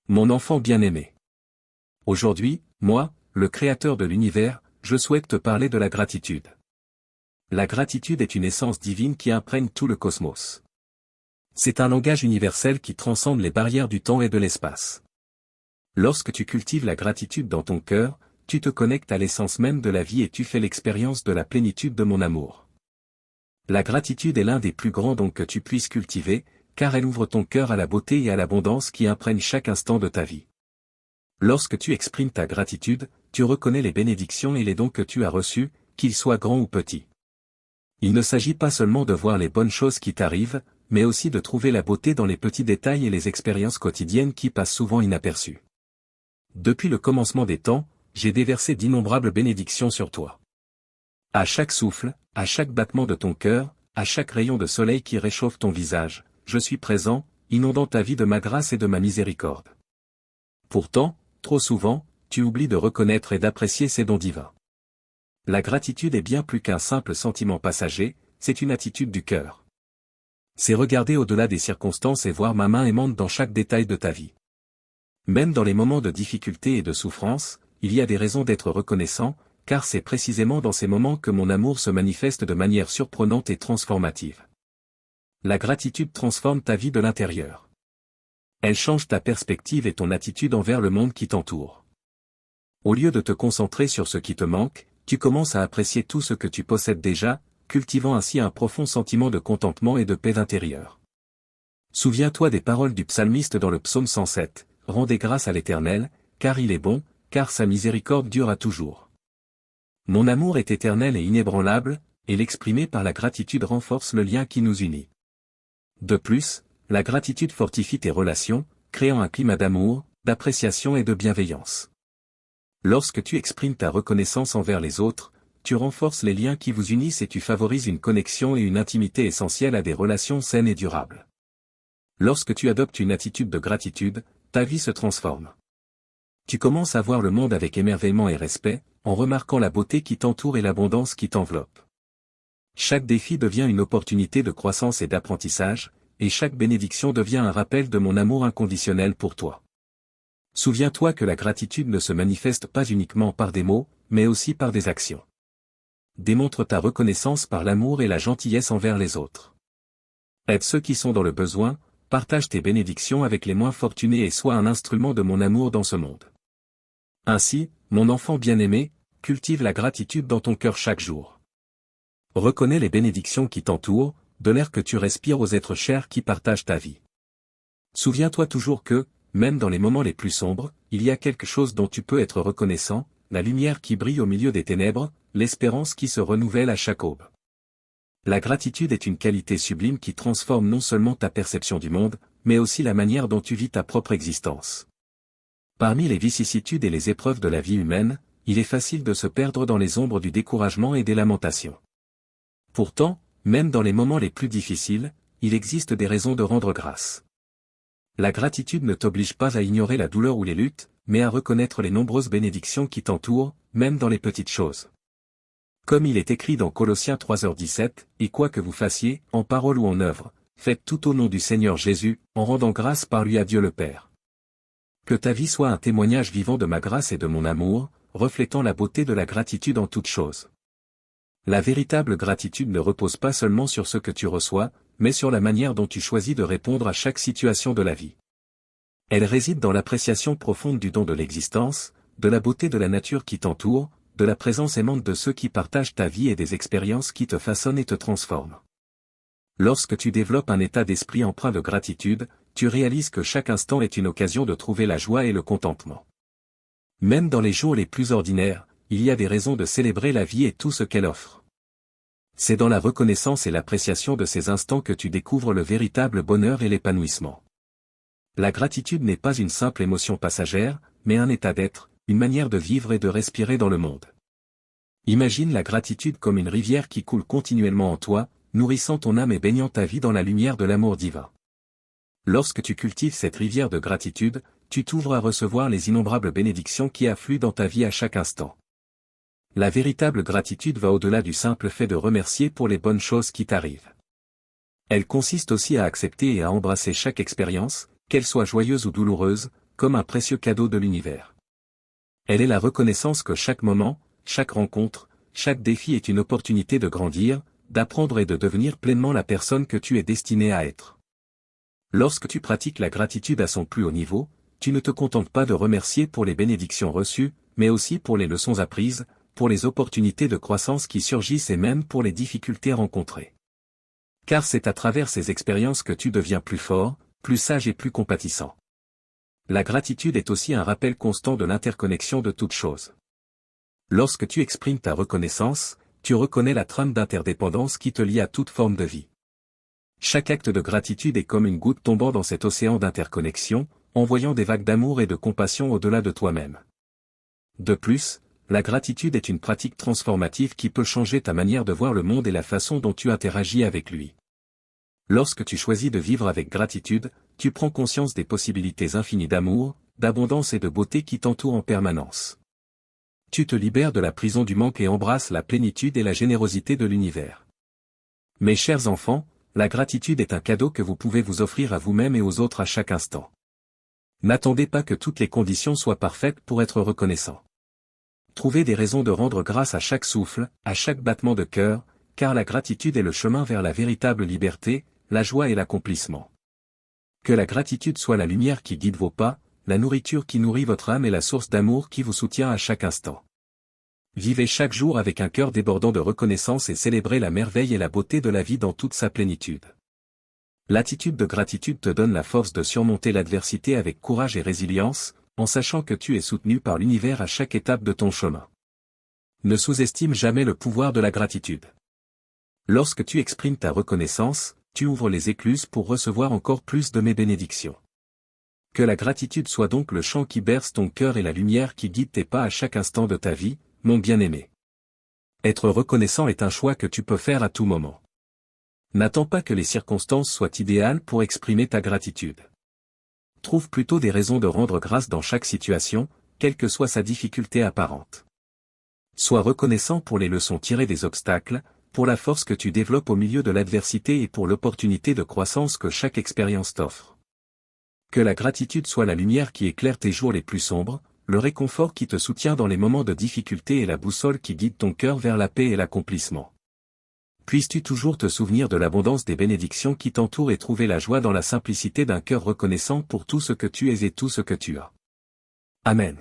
Mon enfant bien-aimé. Aujourd'hui, moi, le Créateur de l'univers, je souhaite te parler de la gratitude. La gratitude est une essence divine qui imprègne tout le cosmos. C'est un langage universel qui transcende les barrières du temps et de l'espace. Lorsque tu cultives la gratitude dans ton cœur, tu te connectes à l'essence même de la vie et tu fais l'expérience de la plénitude de mon amour. La gratitude est l'un des plus grands dons que tu puisses cultiver, car elle ouvre ton cœur à la beauté et à l'abondance qui imprègnent chaque instant de ta vie. Lorsque tu exprimes ta gratitude, tu reconnais les bénédictions et les dons que tu as reçus, qu'ils soient grands ou petits. Il ne s'agit pas seulement de voir les bonnes choses qui t'arrivent, mais aussi de trouver la beauté dans les petits détails et les expériences quotidiennes qui passent souvent inaperçues. Depuis le commencement des temps, j'ai déversé d'innombrables bénédictions sur toi. À chaque souffle, à chaque battement de ton cœur, à chaque rayon de soleil qui réchauffe ton visage, je suis présent, inondant ta vie de ma grâce et de ma miséricorde. Pourtant, trop souvent, tu oublies de reconnaître et d'apprécier ces dons divins. La gratitude est bien plus qu'un simple sentiment passager, c'est une attitude du cœur. C'est regarder au-delà des circonstances et voir ma main aimante dans chaque détail de ta vie. Même dans les moments de difficulté et de souffrance, il y a des raisons d'être reconnaissant, car c'est précisément dans ces moments que mon amour se manifeste de manière surprenante et transformative. La gratitude transforme ta vie de l'intérieur. Elle change ta perspective et ton attitude envers le monde qui t'entoure. Au lieu de te concentrer sur ce qui te manque, tu commences à apprécier tout ce que tu possèdes déjà, cultivant ainsi un profond sentiment de contentement et de paix intérieure. Souviens-toi des paroles du psalmiste dans le psaume 107, « Rendez grâce à l'Éternel, car il est bon, car sa miséricorde dure à toujours. » Mon amour est éternel et inébranlable, et l'exprimer par la gratitude renforce le lien qui nous unit. De plus, la gratitude fortifie tes relations, créant un climat d'amour, d'appréciation et de bienveillance. Lorsque tu exprimes ta reconnaissance envers les autres, tu renforces les liens qui vous unissent et tu favorises une connexion et une intimité essentielles à des relations saines et durables. Lorsque tu adoptes une attitude de gratitude, ta vie se transforme. Tu commences à voir le monde avec émerveillement et respect, en remarquant la beauté qui t'entoure et l'abondance qui t'enveloppe. Chaque défi devient une opportunité de croissance et d'apprentissage, et chaque bénédiction devient un rappel de mon amour inconditionnel pour toi. Souviens-toi que la gratitude ne se manifeste pas uniquement par des mots, mais aussi par des actions. Démontre ta reconnaissance par l'amour et la gentillesse envers les autres. Aide ceux qui sont dans le besoin, partage tes bénédictions avec les moins fortunés et sois un instrument de mon amour dans ce monde. Ainsi, mon enfant bien-aimé, cultive la gratitude dans ton cœur chaque jour. Reconnais les bénédictions qui t'entourent, de l'air que tu respires aux êtres chers qui partagent ta vie. Souviens-toi toujours que, même dans les moments les plus sombres, il y a quelque chose dont tu peux être reconnaissant, la lumière qui brille au milieu des ténèbres, l'espérance qui se renouvelle à chaque aube. La gratitude est une qualité sublime qui transforme non seulement ta perception du monde, mais aussi la manière dont tu vis ta propre existence. Parmi les vicissitudes et les épreuves de la vie humaine, il est facile de se perdre dans les ombres du découragement et des lamentations. Pourtant, même dans les moments les plus difficiles, il existe des raisons de rendre grâce. La gratitude ne t'oblige pas à ignorer la douleur ou les luttes, mais à reconnaître les nombreuses bénédictions qui t'entourent, même dans les petites choses. Comme il est écrit dans Colossiens 3h17, « Et quoi que vous fassiez, en parole ou en œuvre, faites tout au nom du Seigneur Jésus, en rendant grâce par lui à Dieu le Père. » Que ta vie soit un témoignage vivant de ma grâce et de mon amour, reflétant la beauté de la gratitude en toutes choses. La véritable gratitude ne repose pas seulement sur ce que tu reçois, mais sur la manière dont tu choisis de répondre à chaque situation de la vie. Elle réside dans l'appréciation profonde du don de l'existence, de la beauté de la nature qui t'entoure, de la présence aimante de ceux qui partagent ta vie et des expériences qui te façonnent et te transforment. Lorsque tu développes un état d'esprit empreint de gratitude, tu réalises que chaque instant est une occasion de trouver la joie et le contentement. Même dans les jours les plus ordinaires, il y a des raisons de célébrer la vie et tout ce qu'elle offre. C'est dans la reconnaissance et l'appréciation de ces instants que tu découvres le véritable bonheur et l'épanouissement. La gratitude n'est pas une simple émotion passagère, mais un état d'être, une manière de vivre et de respirer dans le monde. Imagine la gratitude comme une rivière qui coule continuellement en toi, nourrissant ton âme et baignant ta vie dans la lumière de l'amour divin. Lorsque tu cultives cette rivière de gratitude, tu t'ouvres à recevoir les innombrables bénédictions qui affluent dans ta vie à chaque instant. La véritable gratitude va au-delà du simple fait de remercier pour les bonnes choses qui t'arrivent. Elle consiste aussi à accepter et à embrasser chaque expérience, qu'elle soit joyeuse ou douloureuse, comme un précieux cadeau de l'univers. Elle est la reconnaissance que chaque moment, chaque rencontre, chaque défi est une opportunité de grandir, d'apprendre et de devenir pleinement la personne que tu es destiné à être. Lorsque tu pratiques la gratitude à son plus haut niveau, tu ne te contentes pas de remercier pour les bénédictions reçues, mais aussi pour les leçons apprises, pour les opportunités de croissance qui surgissent et même pour les difficultés rencontrées. Car c'est à travers ces expériences que tu deviens plus fort, plus sage et plus compatissant. La gratitude est aussi un rappel constant de l'interconnexion de toutes choses. Lorsque tu exprimes ta reconnaissance, tu reconnais la trame d'interdépendance qui te lie à toute forme de vie. Chaque acte de gratitude est comme une goutte tombant dans cet océan d'interconnexion, envoyant des vagues d'amour et de compassion au-delà de toi-même. De plus, la gratitude est une pratique transformative qui peut changer ta manière de voir le monde et la façon dont tu interagis avec lui. Lorsque tu choisis de vivre avec gratitude, tu prends conscience des possibilités infinies d'amour, d'abondance et de beauté qui t'entourent en permanence. Tu te libères de la prison du manque et embrasses la plénitude et la générosité de l'univers. Mes chers enfants, la gratitude est un cadeau que vous pouvez vous offrir à vous-même et aux autres à chaque instant. N'attendez pas que toutes les conditions soient parfaites pour être reconnaissant. Trouvez des raisons de rendre grâce à chaque souffle, à chaque battement de cœur, car la gratitude est le chemin vers la véritable liberté, la joie et l'accomplissement. Que la gratitude soit la lumière qui guide vos pas, la nourriture qui nourrit votre âme et la source d'amour qui vous soutient à chaque instant. Vivez chaque jour avec un cœur débordant de reconnaissance et célébrez la merveille et la beauté de la vie dans toute sa plénitude. L'attitude de gratitude te donne la force de surmonter l'adversité avec courage et résilience, en sachant que tu es soutenu par l'univers à chaque étape de ton chemin. Ne sous-estime jamais le pouvoir de la gratitude. Lorsque tu exprimes ta reconnaissance, tu ouvres les écluses pour recevoir encore plus de mes bénédictions. Que la gratitude soit donc le chant qui berce ton cœur et la lumière qui guide tes pas à chaque instant de ta vie, mon bien-aimé. Être reconnaissant est un choix que tu peux faire à tout moment. N'attends pas que les circonstances soient idéales pour exprimer ta gratitude. Trouve plutôt des raisons de rendre grâce dans chaque situation, quelle que soit sa difficulté apparente. Sois reconnaissant pour les leçons tirées des obstacles, pour la force que tu développes au milieu de l'adversité et pour l'opportunité de croissance que chaque expérience t'offre. Que la gratitude soit la lumière qui éclaire tes jours les plus sombres, le réconfort qui te soutient dans les moments de difficulté et la boussole qui guide ton cœur vers la paix et l'accomplissement. Puisses-tu toujours te souvenir de l'abondance des bénédictions qui t'entourent et trouver la joie dans la simplicité d'un cœur reconnaissant pour tout ce que tu es et tout ce que tu as. Amen.